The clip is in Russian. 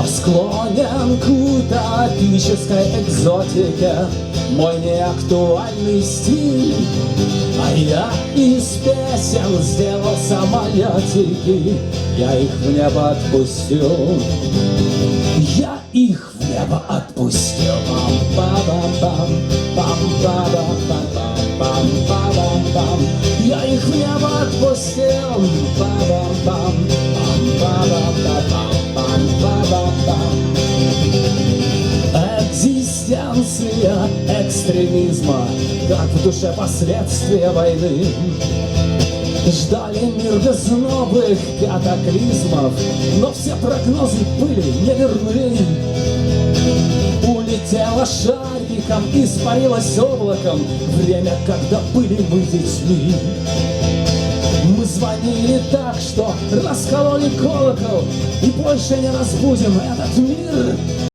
склонен к утопической экзотике мой неактуальный стиль. А я из песен сделал самолетики, я их в небо отпустил. Я их в небо отпустил. Пам-па-пам, пам-па-пам, пам-па-пам. Я их в небо отпустил. Пам-па-пам, пам-па-пам, пам-па-пам. Экзистенция экстремизма, как в душе последствия войны. Ждали мир без новых катаклизмов, но все прогнозы были неверны. Улетела шариком, испарилась облаком время, когда были мы детьми. Мы звонили так, что раскололи колокол, и больше не разбудим этот мир.